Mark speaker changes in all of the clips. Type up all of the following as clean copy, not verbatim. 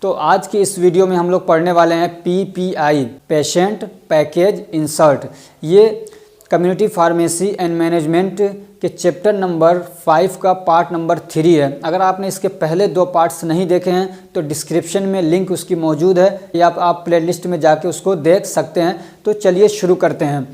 Speaker 1: तो आज की इस वीडियो में हम लोग पढ़ने वाले हैं PPI पेशेंट पैकेज इंसर्ट। ये कम्युनिटी फार्मेसी एंड मैनेजमेंट के चैप्टर नंबर 5 का पार्ट नंबर 3 है। अगर आपने इसके पहले 2 पार्ट्स नहीं देखे हैं तो डिस्क्रिप्शन में लिंक उसकी मौजूद है या आप प्लेलिस्ट में जाके उसको देख सकते हैं। तो चलिए शुरू करते हैं।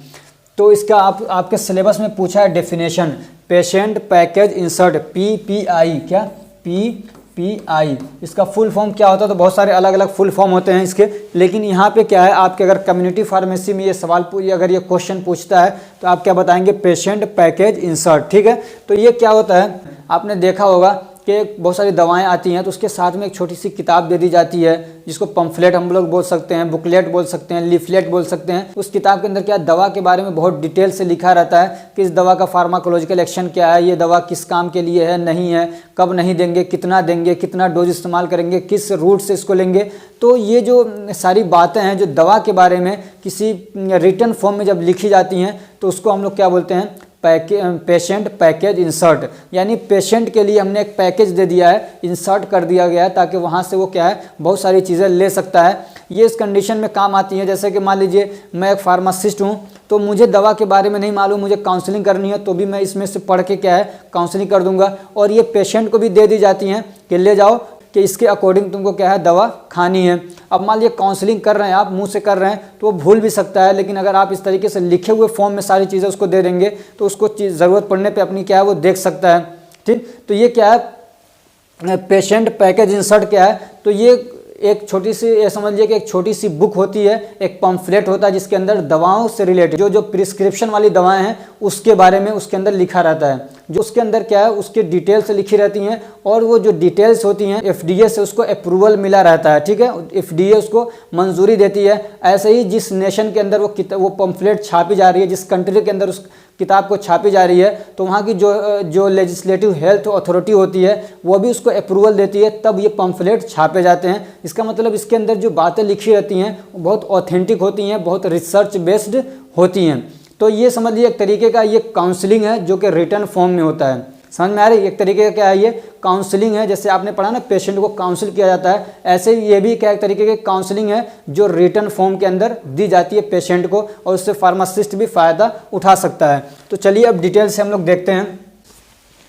Speaker 1: तो इसका आपके सिलेबस में पूछा है definition, patient package insert PPI। क्या PPI इसका फुल फॉर्म क्या होता है? तो बहुत सारे अलग अलग फुल फॉर्म होते हैं इसके, लेकिन यहाँ पे क्या है, आपके अगर कम्युनिटी फार्मेसी में ये सवाल अगर ये क्वेश्चन पूछता है तो आप क्या बताएंगे? Patient package insert. ठीक है, तो ये क्या होता है, आपने देखा होगा कि बहुत सारी दवाएं आती हैं तो उसके साथ में एक छोटी सी किताब दे दी जाती है जिसको पम्फलेट हम लोग बोल सकते हैं, बुकलेट बोल सकते हैं, लीफलेट बोल सकते हैं। उस किताब के अंदर क्या दवा के बारे में बहुत डिटेल से लिखा रहता है कि इस दवा का फार्माकोलॉजिकल एक्शन क्या है, ये दवा किस काम के लिए है, नहीं है, कब नहीं देंगे, कितना डोज इस्तेमाल करेंगे, किस रूट से इसको लेंगे। तो ये जो सारी बातें हैं जो दवा के बारे में किसी रिटन फॉर्म में जब लिखी जाती हैं तो उसको हम लोग क्या बोलते हैं? Patient package insert. यानी पेशेंट के लिए हमने एक पैकेज दे दिया है, इंसर्ट कर दिया गया है ताकि वहाँ से वो क्या है, बहुत सारी चीज़ें ले सकता है। ये इस कंडीशन में काम आती है, जैसे कि मान लीजिए मैं एक फार्मासिस्ट हूँ तो मुझे दवा के बारे में नहीं मालूम, मुझे काउंसलिंग करनी है तो भी मैं इसमें से पढ़ के क्या है काउंसलिंग कर दूंगा। और ये पेशेंट को भी दे दी जाती हैं कि ले जाओ कि इसके अकॉर्डिंग तुमको क्या है दवा खानी है। अब मान लीजिए काउंसलिंग कर रहे हैं, आप मुंह से कर रहे हैं तो वो भूल भी सकता है, लेकिन अगर आप इस तरीके से लिखे हुए फॉर्म में सारी चीज़ें उसको दे देंगे तो उसको ज़रूरत पड़ने पे अपनी क्या है वो देख सकता है। ठीक, तो ये क्या है पेशेंट पैकेज इंसर्ट क्या है? तो ये एक छोटी सी, ये समझिए कि एक छोटी सी बुक होती है, एक पम्फलेट होता है जिसके अंदर दवाओं से रिलेटेड जो प्रिस्क्रिप्शन वाली दवाएं हैं उसके बारे में उसके अंदर लिखा रहता है। जो उसके अंदर क्या है उसके डिटेल्स लिखी रहती हैं और वो जो डिटेल्स होती हैं FDA से उसको अप्रूवल मिला रहता है। ठीक है, FDA उसको मंजूरी देती है। ऐसे ही जिस नेशन के अंदर वो पम्फलेट छापी जा रही है, जिस कंट्री के अंदर उस किताब को छापी जा रही है, तो वहाँ की जो लेजिस्लेटिव हेल्थ अथॉरिटी होती है वो भी उसको अप्रूवल देती है, तब ये पम्फलेट छापे जाते हैं। इसका मतलब इसके अंदर जो बातें लिखी रहती हैं वो बहुत ऑथेंटिक होती हैं, बहुत रिसर्च बेस्ड होती हैं। तो ये समझ लीजिए एक तरीके का ये काउंसलिंग है जो कि रिटन फॉर्म में होता है। समझ में आ रही है? एक तरीके का क्या है, ये काउंसलिंग है। जैसे आपने पढ़ा ना पेशेंट को काउंसिल किया जाता है, ऐसे ही ये भी क्या एक तरीके की काउंसलिंग है जो रिटन फॉर्म के अंदर दी जाती है पेशेंट को, और उससे फार्मासिस्ट भी फ़ायदा उठा सकता है। तो चलिए अब डिटेल से हम लोग देखते हैं।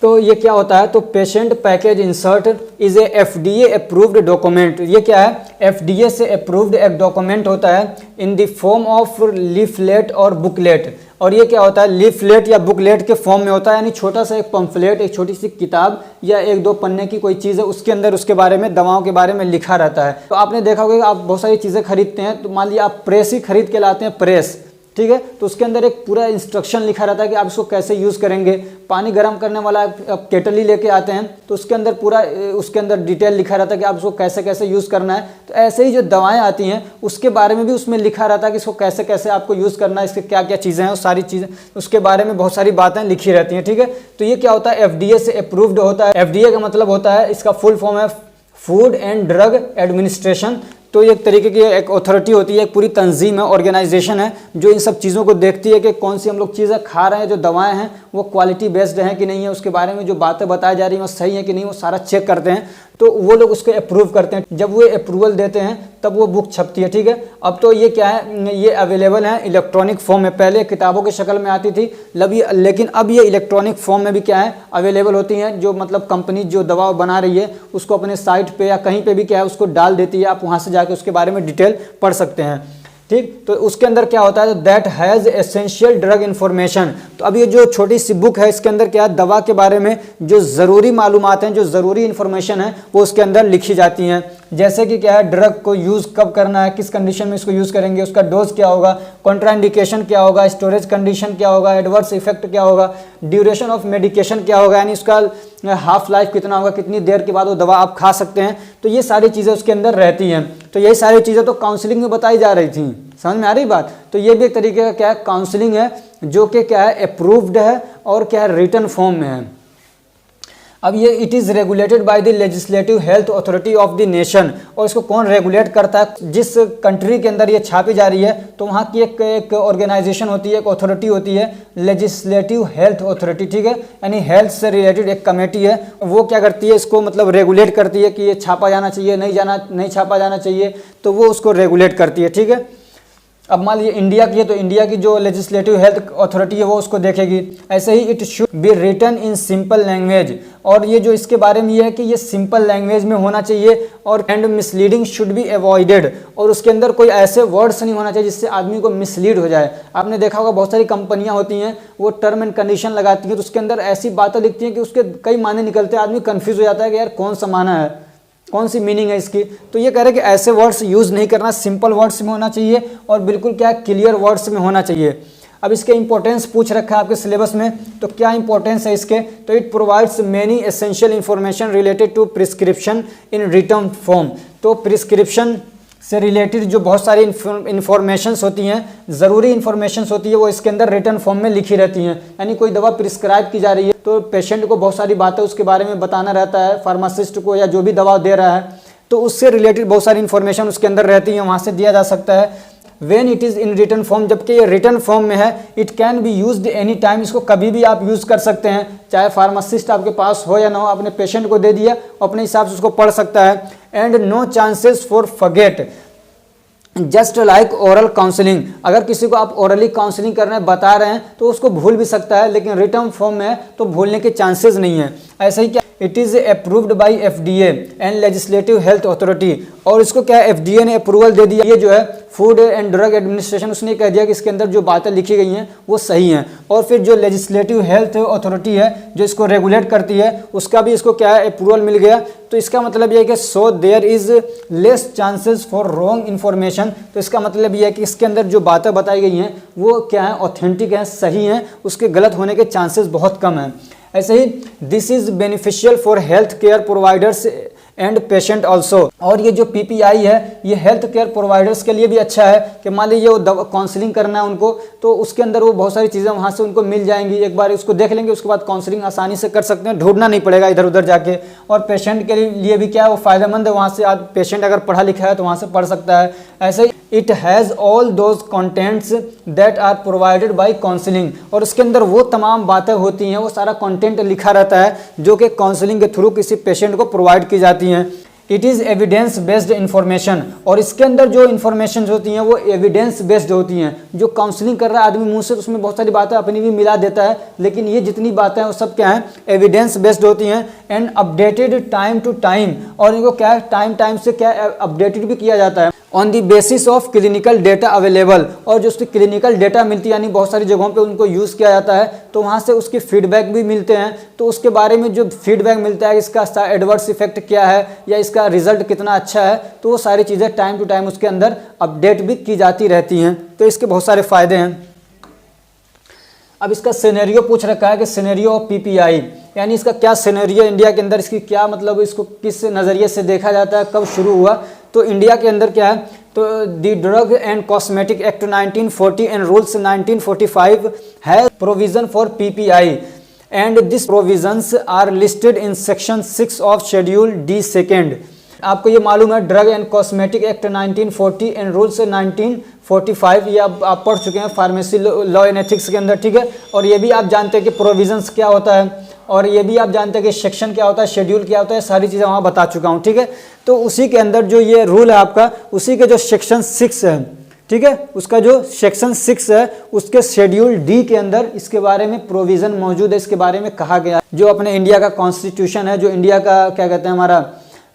Speaker 1: तो ये क्या होता है? तो patient package insert is a FDA approved document. ये क्या है? FDA से अप्रूव्ड एक डॉक्यूमेंट होता है in the form of leaflet और बुकलेट। और ये क्या होता है? लीफलेट या बुकलेट के फॉर्म में होता है, यानी छोटा सा एक पम्फलेट, एक छोटी सी किताब या 1-2 पन्ने की कोई चीज़ है, उसके अंदर उसके बारे में, दवाओं के बारे में लिखा रहता है। तो आपने देखा होगा कि आप बहुत सारी चीज़ें खरीदते हैं, तो मान लीजिए आप प्रेस ही खरीद के लाते हैं, प्रेस। ठीक है, तो उसके अंदर एक पूरा इंस्ट्रक्शन लिखा रहता है कि आप इसको कैसे यूज़ करेंगे। पानी गर्म करने वाला आप केटल ही लेके आते हैं तो उसके अंदर पूरा उसके अंदर डिटेल लिखा रहता है कि आप इसको कैसे कैसे यूज़ करना है। तो ऐसे ही जो दवाएं आती हैं उसके बारे में भी उसमें लिखा रहता है कि इसको कैसे कैसे आपको यूज़ करना है, इसके क्या क्या चीज़ें हैं, वो सारी चीज़ें उसके बारे में बहुत सारी बातें लिखी रहती हैं। ठीक है, तो ये क्या होता है? FDA से अप्रूव्ड होता है। FDA का मतलब होता है, इसका फुल फॉर्म है फूड एंड ड्रग एडमिनिस्ट्रेशन। तो ये एक तरीके की एक अथॉरिटी होती है, एक पूरी तंजीम है, ऑर्गेनाइजेशन है जो इन सब चीज़ों को देखती है कि कौन सी हम लोग चीज़ें खा रहे हैं, जो दवाएं हैं वो क्वालिटी बेस्ड हैं कि नहीं है, उसके बारे में जो बातें बताई जा रही हैं वो सही है कि नहीं, वो सारा चेक करते हैं। तो वो लोग उसको अप्रूव करते हैं। जब वो अप्रूवल देते हैं तब वो बुक छपती है। ठीक है, अब तो ये क्या है, ये अवेलेबल है इलेक्ट्रॉनिक फॉर्म में। पहले किताबों की शक्ल में आती थी लेकिन अब ये इलेक्ट्रॉनिक फॉर्म में भी क्या है अवेलेबल होती हैं। जो मतलब कंपनी जो दवा बना रही है उसको अपने साइट पे या कहीं पे भी क्या है उसको डाल देती है, आप वहाँ से जाके उसके बारे में डिटेल पढ़ सकते हैं। ठीक, तो उसके अंदर क्या होता है? तो that has essential drug information. तो अब ये जो छोटी सी बुक है इसके अंदर क्या है, दवा के बारे में जो ज़रूरी मालूमात हैं, जो ज़रूरी इन्फॉर्मेशन है वो उसके अंदर लिखी जाती हैं। जैसे कि क्या है, ड्रग को यूज़ कब करना है, किस कंडीशन में इसको यूज़ करेंगे, उसका डोज क्या होगा, कॉन्ट्राइंडिकेशन क्या होगा, स्टोरेज कंडीशन क्या होगा, एडवर्स इफेक्ट क्या होगा, ड्यूरेशन ऑफ मेडिकेशन क्या होगा, यानी उसका हाफ लाइफ कितना होगा, कितनी देर के बाद वो दवा आप खा सकते हैं। तो ये सारी चीज़ें उसके अंदर रहती हैं। तो यही सारी चीज़ें तो काउंसलिंग में बताई जा रही थी। समझ में आ रही बात? तो ये भी एक तरीके का क्या है काउंसलिंग है जो कि क्या है अप्रूव्ड है और क्या है रिटन फॉर्म में है। अब ये it is regulated by the legislative health authority of the nation, और इसको कौन रेगुलेट करता है? जिस कंट्री के अंदर ये छापी जा रही है तो वहाँ की एक ऑर्गेनाइजेशन होती है, एक अथॉरिटी होती है, लेजिस्लेटिव हेल्थ अथॉरिटी, ठीक है, यानी हेल्थ से रिलेटेड एक कमेटी है, वो क्या करती है, इसको मतलब रेगुलेट करती है कि ये छापा जाना चाहिए, नहीं छापा जाना चाहिए, तो वो उसको रेगुलेट करती है, ठीक है। अब मान लीजिए इंडिया की है तो इंडिया की जो लेजिस्लेटिव हेल्थ अथॉरिटी है वो उसको देखेगी। ऐसे ही it should be written in simple language, और ये जो इसके बारे में ये है कि ये सिंपल लैंग्वेज में होना चाहिए, और and misleading should be avoided, और उसके अंदर कोई ऐसे वर्ड्स नहीं होना चाहिए जिससे आदमी को मिसलीड हो जाए। आपने देखा होगा बहुत सारी कंपनियां होती हैं वो टर्म एंड कंडीशन लगाती हैं तो उसके अंदर ऐसी बातें लिखती हैं कि उसके कई मायने निकलते हैं, आदमी कन्फ्यूज हो जाता है कि यार कौन सा माना है, कौन सी मीनिंग है इसकी। तो ये कह रहे हैं कि ऐसे वर्ड्स यूज़ नहीं करना, सिंपल वर्ड्स में होना चाहिए और बिल्कुल क्या क्लियर वर्ड्स में होना चाहिए। अब इसके इंपॉर्टेंस पूछ रखा है आपके सिलेबस में, तो क्या इंपॉर्टेंस है इसके? तो it provides many essential information related to prescription in written form. तो प्रिस्क्रिप्शन से रिलेटेड जो बहुत सारी इन्फॉर्मेशंस होती हैं, ज़रूरी इन्फॉर्मेशंस होती है, वो इसके अंदर रिटन फॉर्म में लिखी रहती हैं। यानी कोई दवा प्रिस्क्राइब की जा रही है तो पेशेंट को बहुत सारी बातें उसके बारे में बताना रहता है, फार्मासिस्ट को या जो भी दवा दे रहा है, तो उससे रिलेटेड बहुत सारी इन्फॉर्मेशन उसके अंदर रहती है, वहाँ से दिया जा सकता है। When it is in written form, जबकि ये रिटन फॉर्म में है, it can be used any time, इसको कभी भी आप यूज़ कर सकते हैं, चाहे फार्मासिस्ट आपके पास हो या ना हो, आपने पेशेंट को दे दिया, अपने हिसाब से उसको पढ़ सकता है। And no chances for forget, just like oral counselling, अगर किसी को आप ओरली काउंसलिंग करने बता रहे हैं तो उसको भूल भी सकता है, लेकिन रिटन फॉर्म में है तो भूलने के चांसेस नहीं है। ऐसे ही क्या, it is approved by FDA and legislative health authority, और इसको क्या एफडीए ने अप्रूवल दे दिया। ये जो है फूड एंड ड्रग एडमिनिस्ट्रेशन, उसने कह दिया कि इसके अंदर जो बातें लिखी गई हैं वो सही हैं। और फिर जो लेजिस्लेटिव हेल्थ अथॉरिटी है जो इसको रेगुलेट करती है, उसका भी इसको क्या है, अप्रूवल मिल गया। तो इसका मतलब ये है कि so there is less chances for wrong information. तो इसका मतलब ये है कि इसके अंदर जो बातें बताई गई हैं वो क्या है, ऑथेंटिक हैं, सही हैं, उसके गलत होने के चांसेस बहुत कम हैं। ऐसे ही this is beneficial for health care providers and patient also, और ये जो पीपीआई है ये हेल्थ केयर प्रोवाइडर्स के लिए भी अच्छा है कि मान लीजिए वो दवा काउंसलिंग करना है उनको, तो उसके अंदर वो बहुत सारी चीज़ें वहाँ से उनको मिल जाएंगी, एक बार उसको देख लेंगे, उसके बाद काउंसलिंग आसानी से कर सकते हैं, ढूंढना नहीं पड़ेगा इधर उधर जाके। और पेशेंट के लिए भी क्या है, वो फ़ायदेमंद है, वहाँ से आज पेशेंट अगर पढ़ा लिखा है तो वहाँ से पढ़ सकता है। ऐसे ही it has all those contents that are provided by counselling, और उसके अंदर वो तमाम बातें होती हैं, वो सारा कंटेंट लिखा रहता है जो कि काउंसलिंग के थ्रू किसी पेशेंट को प्रोवाइड की जाती हैं। It is evidence based information, और इसके अंदर जो इन्फॉर्मेशन होती हैं वो एविडेंस बेस्ड होती हैं। जो काउंसलिंग कर रहा है आदमी मुंह से, उसमें बहुत सारी बातें अपनी भी मिला देता है, लेकिन ये जितनी बातें हैं वो सब क्या हैं, एविडेंस बेस्ड होती हैं। And updated time to time, और इनको क्या है, टाइम से क्या अपडेटेड भी किया जाता है on the basis of clinical data available, और जो उसकी क्लिनिकल डेटा मिलती है, यानी बहुत सारी जगहों पे उनको यूज़ किया जाता है तो वहाँ से उसकी फीडबैक भी मिलते हैं, तो उसके बारे में जो फीडबैक मिलता है, इसका एडवर्स इफेक्ट क्या है या इसका रिजल्ट कितना अच्छा है, तो वो सारी चीज़ें टाइम टू टाइम उसके अंदर अपडेट भी की जाती रहती हैं। तो इसके बहुत सारे फ़ायदे हैं। अब इसका सिनेरियो पूछ रखा है कि सिनेरियो ऑफ पीपीआई, यानी इसका क्या सिनेरियो इंडिया के अंदर, इसकी क्या मतलब, इसको किस नज़रिए से देखा जाता है, कब शुरू हुआ। तो इंडिया के अंदर क्या है, तो the drug and cosmetic act 1940 and rules 1945 है provision for PPI, and this provisions are listed in section 6 of schedule D second. आपको ये मालूम है drug and cosmetic act 1940 and rules 1945, ये आप पढ़ चुके हैं फार्मेसी लॉ एंड एथिक्स के अंदर, ठीक है। और ये भी आप जानते हैं कि प्रोविजंस क्या होता है, और ये भी आप जानते हैं कि सेक्शन क्या होता है, शेड्यूल क्या होता है, सारी चीज़ें वहाँ बता चुका हूँ, ठीक है। तो उसी के अंदर जो ये रूल है आपका, उसी के जो सेक्शन 6 है, ठीक है, उसका जो सेक्शन 6 है उसके शेड्यूल डी के अंदर इसके बारे में प्रोविज़न मौजूद है, इसके बारे में कहा गया। जो अपने इंडिया का कॉन्स्टिट्यूशन है, जो इंडिया का क्या कहते हैं हमारा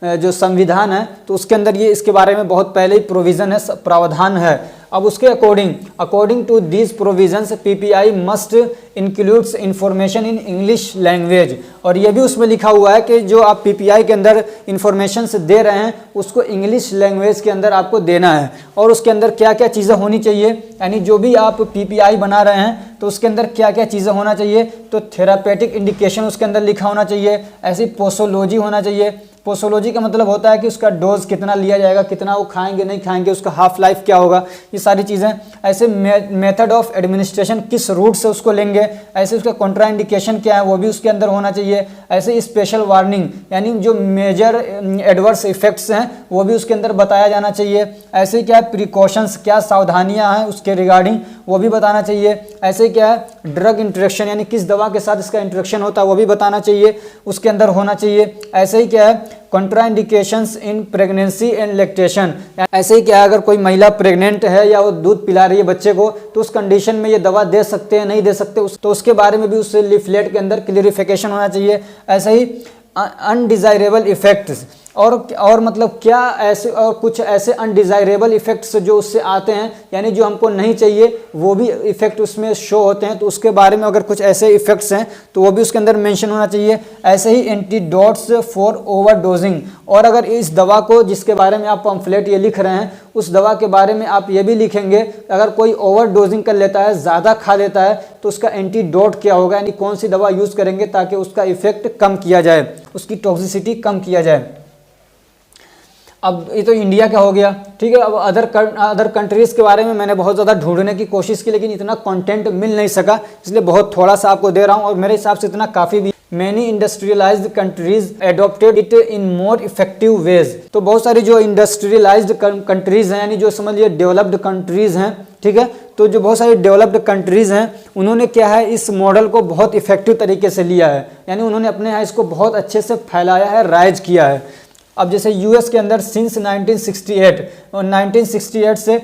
Speaker 1: जो संविधान है, तो उसके अंदर ये इसके बारे में बहुत पहले ही प्रोविज़न है, प्रावधान है। अब उसके according to these provisions PPI must includes information in English language, और ये भी उसमें लिखा हुआ है कि जो आप पीपीआई के अंदर इंफॉर्मेशन दे रहे हैं उसको इंग्लिश लैंग्वेज के अंदर आपको देना है। और उसके अंदर क्या क्या चीज़ें होनी चाहिए, यानी जो भी आप पीपीआई बना रहे हैं तो उसके अंदर क्या क्या चीज़ें होना चाहिए, तो थेरापेटिक इंडिकेशन उसके अंदर लिखा होना चाहिए, ऐसी पोसोलॉजी होना चाहिए। पोसोलॉजी का मतलब होता है कि उसका डोज कितना लिया जाएगा, कितना वो खाएंगे नहीं खाएंगे, उसका हाफ लाइफ क्या होगा, ये सारी चीज़ें। ऐसे मेथड ऑफ एडमिनिस्ट्रेशन, किस रूट से उसको लेंगे, ऐसे उसका कॉन्ट्रा इंडिकेशन क्या है वो भी उसके अंदर होना चाहिए। ऐसे स्पेशल वार्निंग यानी जो मेजर एडवर्स इफेक्ट्स हैं वो भी उसके अंदर बताया जाना चाहिए। ऐसे क्या प्रिकॉशंस, क्या सावधानियाँ हैं उसके रिगार्डिंग वो भी बताना चाहिए। ऐसे क्या है ड्रग इंट्रैक्शन यानी किस दवा के साथ इसका इंट्रैक्शन होता है वो भी बताना चाहिए, उसके अंदर होना चाहिए। ऐसे ही क्या है contraindications in pregnancy and lactation, ऐसे ही क्या है अगर कोई महिला प्रेग्नेंट है या वो दूध पिला रही है बच्चे को तो उस कंडीशन में ये दवा दे सकते हैं नहीं दे सकते, तो उसके बारे में भी उस लीफलेट के अंदर क्लियरिफिकेशन होना चाहिए। ऐसे ही अनडिजायरेबल इफेक्ट्स और मतलब क्या ऐसे और कुछ ऐसे अनडिजायरेबल इफेक्ट्स जो उससे आते हैं यानी जो हमको नहीं चाहिए वो भी इफेक्ट उसमें शो होते हैं, तो उसके बारे में अगर कुछ ऐसे इफेक्ट्स हैं तो वो भी उसके अंदर मेंशन होना चाहिए। ऐसे ही एंटीडोट्स फॉर ओवरडोजिंग, और अगर इस दवा को जिसके बारे में आप पम्फलेट ये लिख रहे हैं उस दवा के बारे में आप ये भी लिखेंगे अगर कोई ओवरडोजिंग कर लेता है, ज़्यादा खा लेता है तो उसका एंटीडोट क्या होगा, यानी कौन सी दवा यूज़ करेंगे ताकि उसका इफेक्ट कम किया जाए, उसकी टॉक्सिसिटी कम किया जाए। अब ये तो इंडिया का हो गया, ठीक है। अब अदर कंट्रीज़ के बारे में मैंने बहुत ज़्यादा ढूंढने की कोशिश की लेकिन इतना कंटेंट मिल नहीं सका, इसलिए बहुत थोड़ा सा आपको दे रहा हूँ और मेरे हिसाब से इतना काफ़ी भी। Many industrialised countries adopted it in more effective ways, तो बहुत सारी जो इंडस्ट्रियलाइज्ड कंट्रीज़ हैं यानी जो समझिए डेवलप्ड कंट्रीज़ हैं, ठीक है, तो जो बहुत सारी डेवलप्ड कंट्रीज़ हैं उन्होंने क्या है इस मॉडल को बहुत इफेक्टिव तरीके से लिया है, यानी उन्होंने अपने यहाँ इसको बहुत अच्छे से फैलाया है, राइज किया है। अब जैसे यूएस के अंदर सिंस 1968 और 1968 से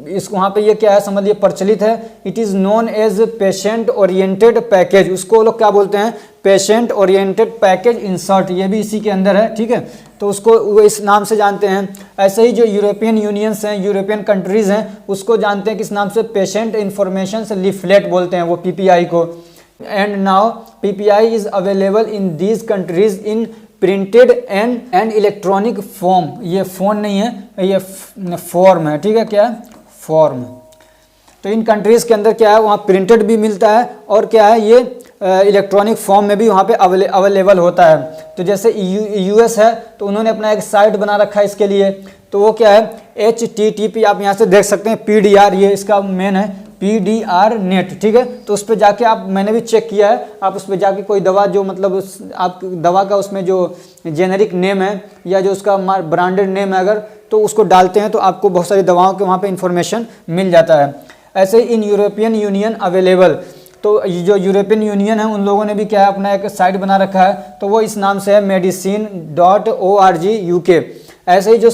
Speaker 1: इस वहाँ पे ये क्या है समझिए प्रचलित है, it is known as patient oriented package, उसको लोग क्या बोलते हैं पेशेंट ओरिएंटेड पैकेज इंसर्ट, ये भी इसी के अंदर है, ठीक है, तो उसको वो इस नाम से जानते हैं। ऐसे ही जो यूरोपियन यूनियंस हैं, यूरोपियन कंट्रीज़ हैं उसको जानते हैं किस नाम से, पेशेंट इंफॉर्मेशन लीफलेट बोलते हैं वो पीपीआई को। And now PPI is available in these countries in printed and electronic form, ये फ़ोन नहीं है ये फॉर्म है, ठीक है, क्या है फॉर्म। तो इन कंट्रीज़ के अंदर क्या है वहाँ प्रिंटेड भी मिलता है और क्या है ये इलेक्ट्रॉनिक फॉर्म में भी वहाँ पे अवेलेबल होता है। तो जैसे यूएस है तो उन्होंने अपना एक साइट बना रखा है इसके लिए, तो वो क्या है HTTP, आप यहाँ से देख सकते हैं PDR, ये इसका मेन है PDR नेट, ठीक है, तो उस पर जाके आप, मैंने भी चेक किया है, आप उस पर जाके कोई दवा जो मतलब आप दवा का उसमें जो जेनेरिक नेम है या जो उसका ब्रांडेड नेम है अगर, तो उसको डालते हैं तो आपको बहुत सारी दवाओं के वहाँ पे इंफॉर्मेशन मिल जाता है। ऐसे ही इन यूरोपियन यूनियन अवेलेबल, तो जो यूरोपियन यूनियन है उन लोगों ने भी क्या है अपना एक साइट बना रखा है, तो वो इस नाम से है medicine.org UK। ऐसे ही जो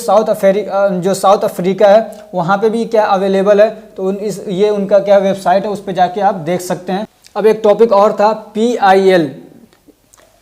Speaker 1: साउथ अफ्रीका है वहाँ पे भी क्या अवेलेबल है, तो ये उनका क्या वेबसाइट है, उस पर जाके आप देख सकते हैं। अब एक टॉपिक और था PIL,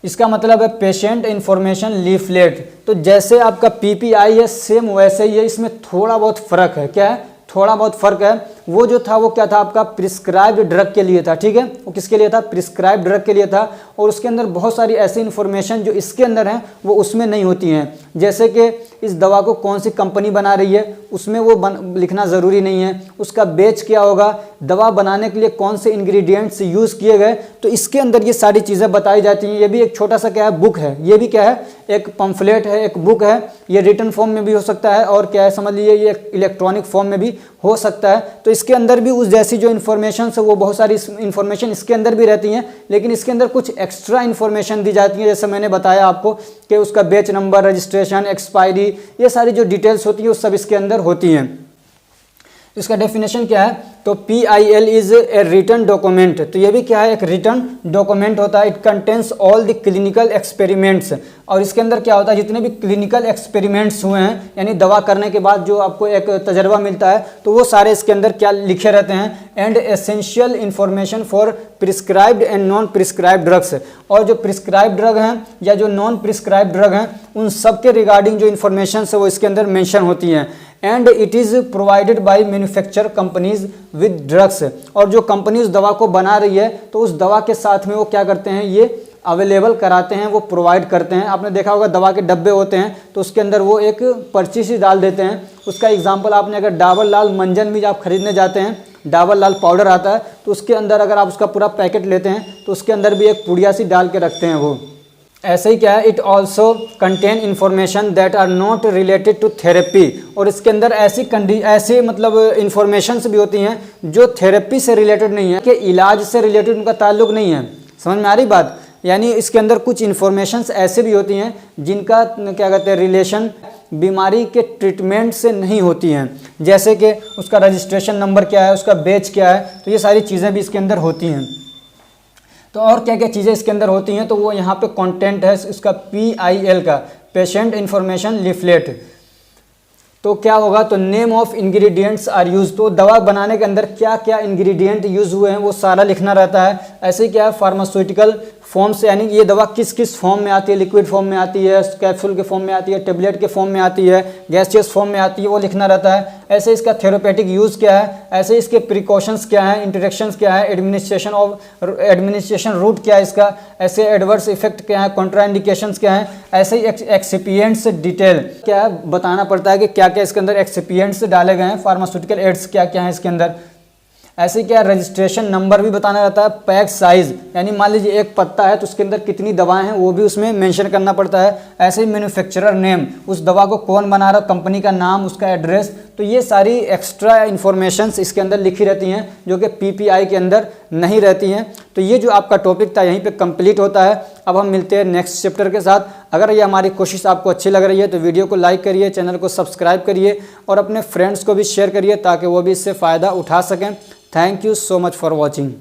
Speaker 1: इसका मतलब है पेशेंट इंफॉर्मेशन लीफलेट, तो जैसे आपका PPI है सेम वैसे ही है, इसमें थोड़ा बहुत फ़र्क है, क्या है थोड़ा बहुत फ़र्क है। वो जो था वो क्या था आपका प्रिस्क्राइब्ड ड्रग के लिए था, ठीक है, वो किसके लिए था प्रिस्क्राइब्ड ड्रग के लिए था, और उसके अंदर बहुत सारी ऐसी इन्फॉर्मेशन जो इसके अंदर हैं वो उसमें नहीं होती हैं, जैसे कि इस दवा को कौन सी कंपनी बना रही है उसमें वो लिखना ज़रूरी नहीं है, उसका बेच क्या होगा, दवा बनाने के लिए कौन से इंग्रेडिएंट्स यूज़ किए गए, तो इसके अंदर ये सारी चीज़ें बताई जाती हैं। ये भी एक छोटा सा क्या है बुक है, ये भी क्या है एक पम्फलेट है, एक बुक है, ये रिटन फॉर्म में भी हो सकता है और क्या है समझ लीजिए ये इलेक्ट्रॉनिक फॉर्म में भी हो सकता है। तो इसके अंदर भी उस जैसी जो इन्फॉर्मेशन है वो बहुत सारी इन्फॉर्मेशन इसके अंदर भी रहती हैं, लेकिन इसके अंदर कुछ एक्स्ट्रा इन्फॉर्मेशन दी जाती है, जैसे मैंने बताया आपको कि उसका बैच नंबर, रजिस्ट्रेशन, एक्सपायरी, ये सारी जो डिटेल्स होती है वो सब इसके अंदर होती हैं। इसका डेफिनेशन क्या है, तो PIL is a written document, तो ये भी क्या है एक रिटन डॉक्यूमेंट होता है। It contains all the clinical experiments, और इसके अंदर क्या होता है जितने भी क्लिनिकल एक्सपेरिमेंट्स हुए हैं यानी दवा करने के बाद जो आपको एक तजर्बा मिलता है तो वो सारे इसके अंदर क्या लिखे रहते हैं। And essential information for prescribed and non prescribed drugs, और जो प्रिस्क्राइब्ड ड्रग हैं या जो नॉन प्रिस्क्राइब्ड ड्रग हैं उन सब के रिगार्डिंग जो इन्फॉर्मेशन है वो इसके अंदर मेंशन होती हैं। And it is provided by manufacture companies with drugs, और जो कंपनी उस दवा को बना रही है तो उस दवा के साथ में वो क्या करते हैं ये अवेलेबल कराते हैं, वो प्रोवाइड करते हैं। आपने देखा होगा दवा के डब्बे होते हैं तो उसके अंदर वो एक पर्ची सी डाल देते हैं, उसका एग्जांपल आपने अगर डाबर लाल मंजन भी आप खरीदने जाते हैं डाबर लाल पाउडर आता है, तो उसके अंदर अगर आप उसका पूरा पैकेट लेते हैं तो उसके अंदर भी एक पुड़िया सी डाल के रखते हैं वो। ऐसे ही क्या है, it also contain information that are not related to therapy, और इसके अंदर ऐसी मतलब इन्फॉर्मेशंस भी होती हैं जो थेरेपी से रिलेटेड नहीं है, कि इलाज से रिलेटेड उनका ताल्लुक नहीं है। समझ में आ रही बात? यानी इसके अंदर कुछ इन्फॉर्मेशंस ऐसे भी होती हैं जिनका क्या कहते हैं रिलेशन बीमारी के ट्रीटमेंट से नहीं होती हैं, जैसे कि उसका रजिस्ट्रेशन नंबर क्या है, उसका बैच क्या है, तो ये सारी चीज़ें भी इसके अंदर होती हैं। तो और क्या क्या चीज़ें इसके अंदर होती हैं, तो वो यहाँ पे कंटेंट है इसका PIL का, पेशेंट इंफॉर्मेशन लीफलेट। तो क्या होगा, तो name of ingredients are use, तो दवा बनाने के अंदर क्या क्या इंग्रेडिएंट यूज हुए हैं वो सारा लिखना रहता है। ऐसे ही क्या है, फार्मास्यूटिकल फॉर्म्स, यानी ये दवा किस किस फॉर्म में आती है, लिक्विड फॉर्म में आती है, कैप्सूल के फॉर्म में आती है, टेबलेट के फॉर्म में आती है, गैसियस फॉर्म में आती है, वो लिखना रहता है। ऐसे इसका थेरेपेटिक यूज़ क्या है, ऐसे इसके प्रिकॉशंस क्या है, इंटरेक्शंस क्या है, एडमिनिस्ट्रेशन रूट क्या है इसका, ऐसे एडवर्स इफेक्ट क्या है, कॉन्ट्राइंडिकेशंस क्या है, ऐसे ही एक्सिपिएंट्स डिटेल क्या है बताना पड़ता है कि क्या क्या इसके अंदर एक्सिपिएंट्स डाले गए हैं, फार्मास्यूटिकल एड्स क्या क्या है इसके अंदर। ऐसे क्या, रजिस्ट्रेशन नंबर भी बताना रहता है, पैक साइज, यानी मान लीजिए एक पत्ता है तो उसके अंदर कितनी दवाएं हैं वो भी उसमें मेंशन करना पड़ता है। ऐसे ही मैन्युफैक्चरर नेम, उस दवा को कौन बना रहा, कंपनी का नाम, उसका एड्रेस, तो ये सारी एक्स्ट्रा इन्फॉर्मेशंस इसके अंदर लिखी रहती हैं जो कि PPI के अंदर नहीं रहती हैं। तो ये जो आपका टॉपिक था यहीं पे कंप्लीट होता है। अब हम मिलते हैं नेक्स्ट चैप्टर के साथ। अगर ये हमारी कोशिश आपको अच्छी लग रही है तो वीडियो को लाइक करिए, चैनल को सब्सक्राइब करिए और अपने फ्रेंड्स को भी शेयर करिए ताकि वो भी इससे फ़ायदा उठा सकें। Thank you so much for watching.